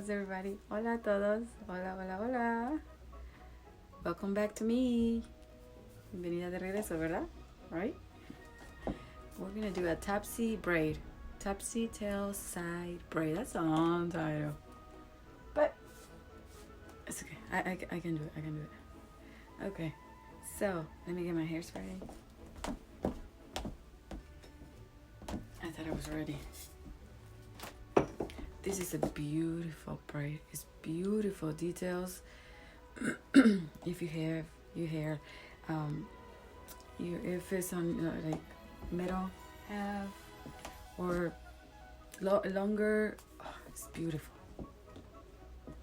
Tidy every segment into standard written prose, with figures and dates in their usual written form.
How's everybody? Hola a todos. Hola, hola, hola. Welcome back to me. Bienvenida de regreso, ¿verdad? Right? We're gonna do a Topsy braid. Topsy tail side braid. That's a long title. But it's okay. I can do it. I can do it. Okay. So let me get my hair spray. I thought I was ready. This is a beautiful braid. It's beautiful details. If you have your hair, if it's on like middle half or longer, it's beautiful.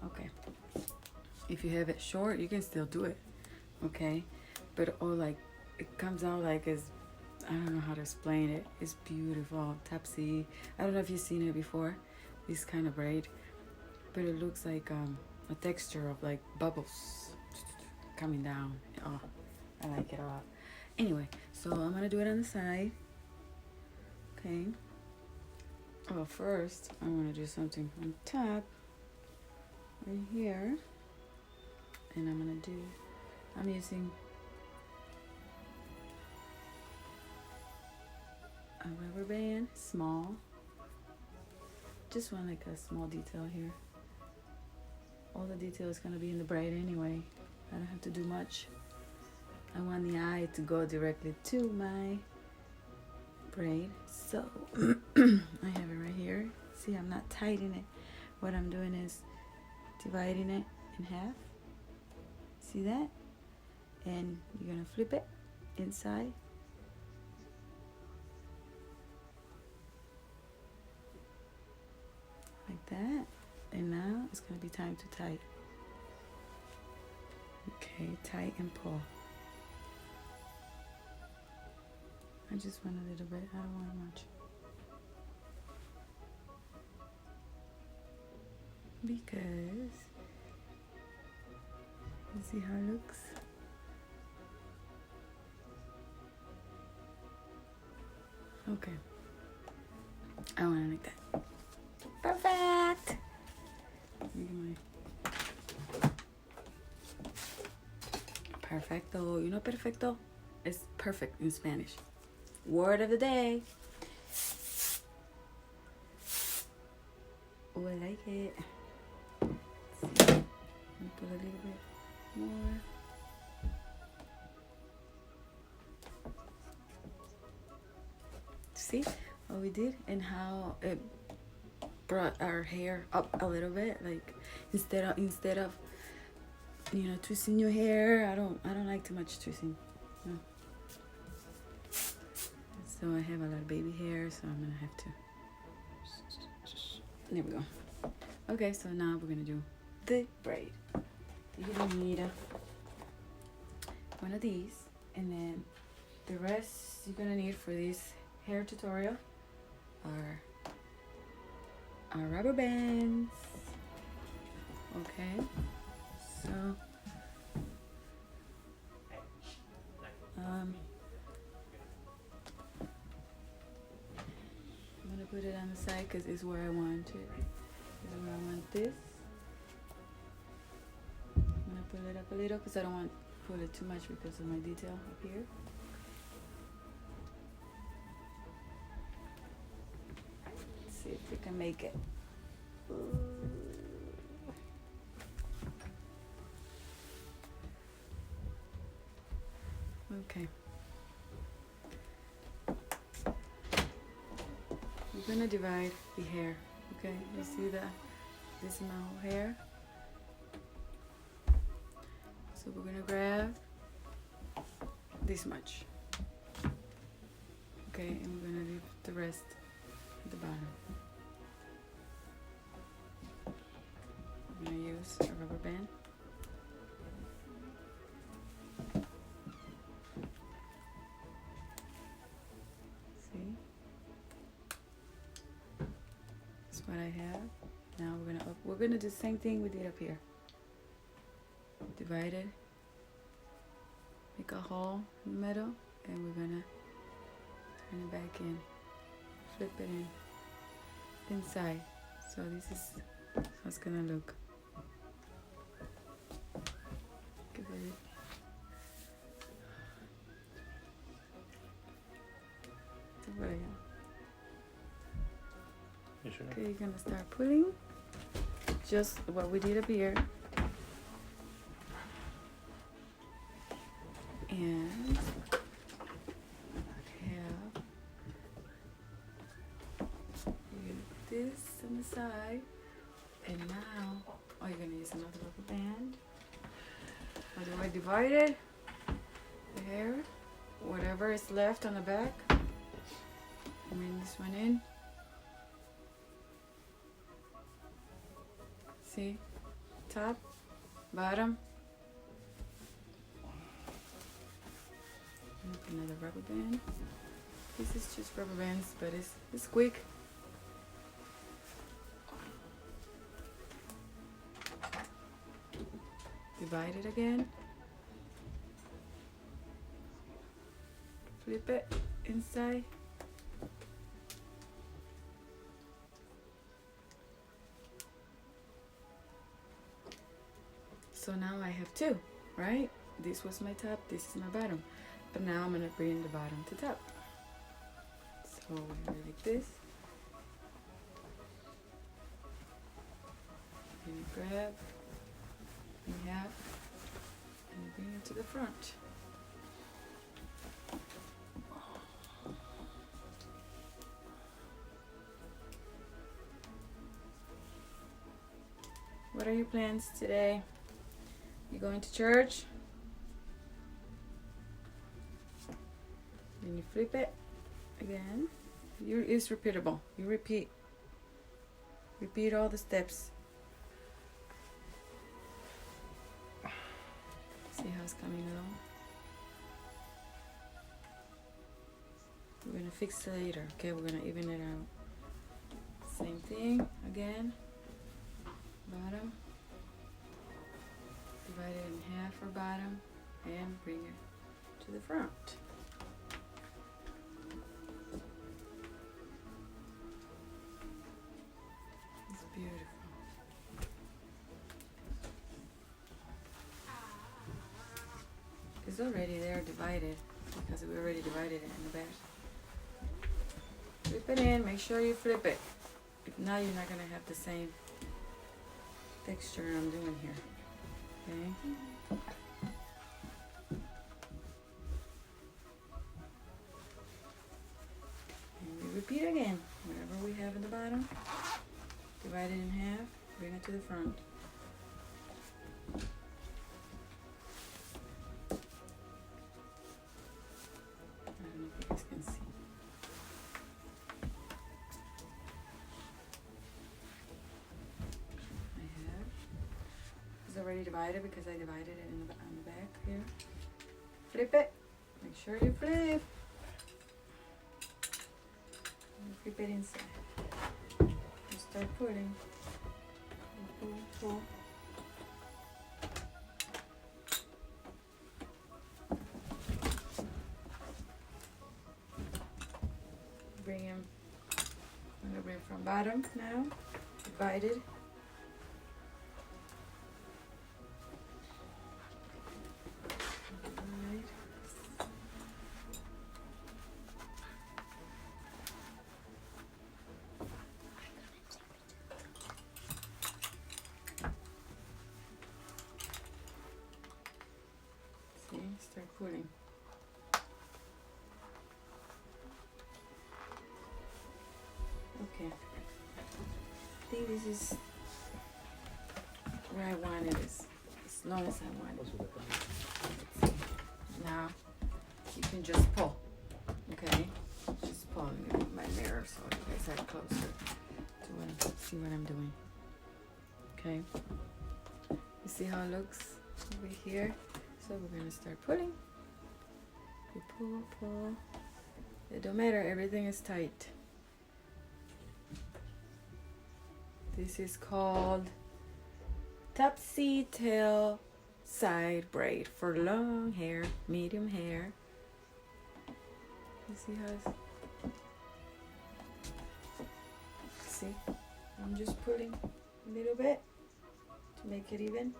Okay. If you have it short, you can still do it. Okay, but like it comes out like it's, I don't know how to explain it. It's beautiful. Topsy. I don't know if you've seen it before. This kind of braid, but it looks like a texture of like bubbles coming down. Oh, I like it a lot. Anyway, so I'm gonna do it on the side. Okay. Oh, first I'm gonna do something on top right here, and I'm using a rubber band, small. Just want like a small detail here. All the detail is gonna be in the braid anyway. I don't have to do much. I want the eye to go directly to my braid. So I have it right here. See, I'm not tightening it. What I'm doing is dividing it in half. See that? And you're gonna flip it inside. Like that. And now it's gonna be time to tie. Okay, tie and pull. I just want a little bit, I don't want much. Because you see how it looks? Okay. I want to make that. Perfect! Perfecto. You know perfecto? It's perfect in Spanish. Word of the day. Oh, I like it. Let's see. Let me put a little bit more. See what we did and how it brought our hair up a little bit. Like instead of twisting your hair. I don't like too much twisting. No. So I have a lot of baby hair, so I'm gonna have to. There we go. Okay, so now we're gonna do the braid. You're gonna need one of these, and then the rest you're gonna need for this hair tutorial are our rubber bands. Okay, so I'm gonna put it on the side because it's where I want it. This is where I want this. I'm gonna pull it up a little because I don't want to pull it too much because of my detail up here. Let's see if we can make it. Okay. We're gonna divide the hair. Okay, you see that? This is my whole hair. So we're gonna grab this much. Okay, and we're gonna leave the rest at the bottom. I'm gonna use a rubber band. See? That's what I have. Now we're gonna do the same thing we did up here. Divide it, make a hole in the middle, and we're gonna turn it back in, flip it in inside. So this is How it's gonna look. Give it. You sure? Okay, you're gonna start pulling. Just what we did up here. And have this on the side. And now, oh, you're gonna use another rubber band. How do I divide it? The hair, whatever is left on the back. Bring this one in. See, top, bottom. Another rubber band. This is just rubber bands, but it's quick. Divide it again. Flip it inside. So now I have two, right? This was my top, this is my bottom. But now I'm gonna bring the bottom to top. So we're gonna like this. And you grab in half and you bring it to the front. What are your plans today? You going to church? Then you flip it again. It's repeatable. You repeat all the steps. See how it's coming along? We're gonna fix it later. Okay, we're gonna even it out. Same thing again. Bottom. Divide it in half for bottom and bring it to the front. It's beautiful. It's already there divided because we already divided it in the back. Flip it in, make sure you flip it. If not, you're not going to have the same texture I'm doing here. Okay? And we repeat again. Whatever we have in the bottom, divide it in half, bring it to the front. I don't know if you guys can see. Already divided because I divided it on the back here. Flip it. Make sure you flip. And flip it inside. You start pulling. Pull, pull. Bring him. I'm gonna bring from bottom now. Divided. Start pulling. Okay. I think this is where I wanted this. As long as I want it. Now you can just pull. Okay? Just pull. I'm gonna get my mirror so you guys are closer to see what I'm doing. Okay? You see how it looks over here? So we're gonna start pulling. You pull, pull. It don't matter, everything is tight. This is called Topsy tail side braid for long hair, medium hair. You see how it's, see? I'm just pulling a little bit to make it even.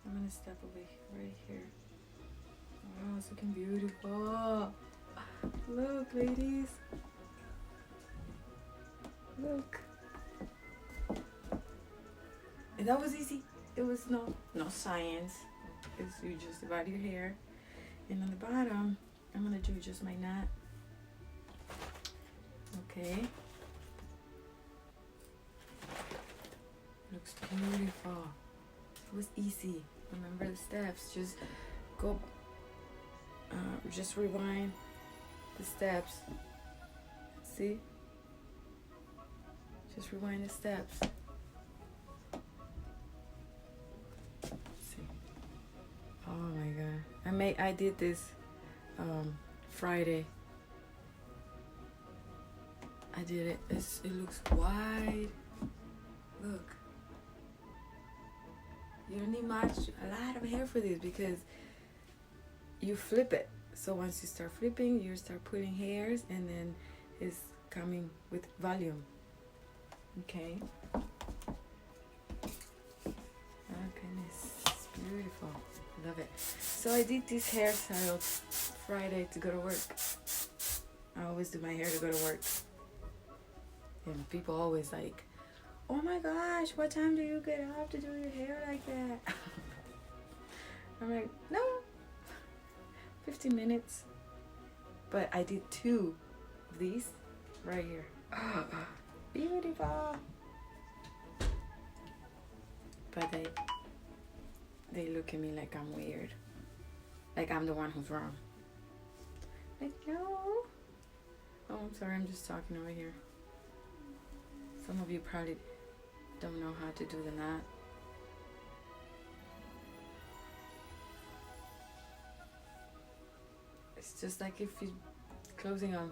I'm gonna step over right here. Wow, it's looking beautiful. Look, ladies. Look. And that was easy. It was no science. It's you just divide your hair. And on the bottom, I'm gonna do just my knot. Okay. Looks beautiful. It was easy. Remember the steps. Just go. Just rewind the steps. See? Just rewind the steps. See? Oh my god! I did this Friday. I did it. It looks wide. Look. You don't need a lot of hair for this because you flip it. So once you start flipping, you start putting hairs and then it's coming with volume. Okay. Oh goodness, it's beautiful. Love it. So I did this hairstyle Friday to go to work. I always do my hair to go to work. And people always like, oh my gosh, what time do you get up to do your hair like that? I'm like, no, 15 minutes. But I did 2 of these right here. Beautiful. But they look at me like I'm weird. Like I'm the one who's wrong. Like, no. Oh, I'm sorry, I'm just talking over here. Some of you probably don't know how to do the knot. It's just like if you're closing a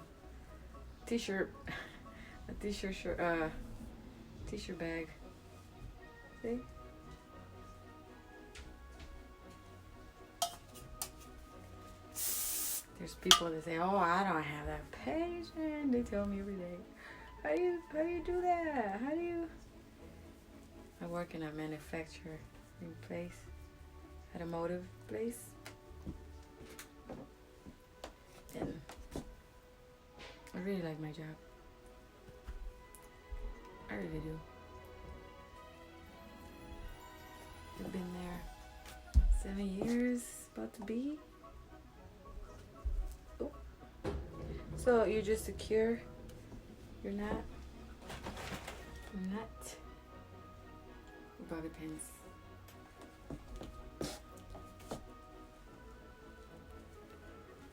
t-shirt, t-shirt bag. See? There's people that say, "Oh, I don't have that patience." They tell me every day, "How do you do that? How do you?" I work in a manufacturing place, automotive place, and I really like my job. I really do. I've been there 7 years, about to be. Oh. So you just secure your knot. Bobby pins.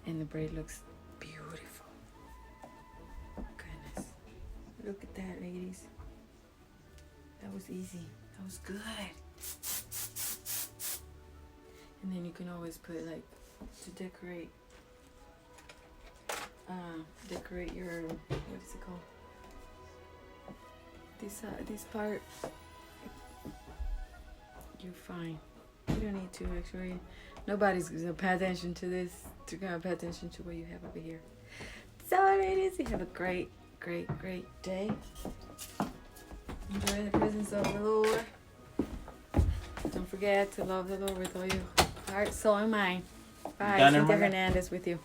And the braid looks beautiful. Goodness. Look at that, ladies. That was easy. That was good. And then you can always put like to decorate your, what is it called? This part. You're fine. You don't need to actually. Nobody's gonna pay attention to this. To pay attention to what you have over here. So, ladies, you have a great, great, great day. Enjoy the presence of the Lord. Don't forget to love the Lord with all your heart, soul, and mind. Bye. Cinthia Hernandez with you.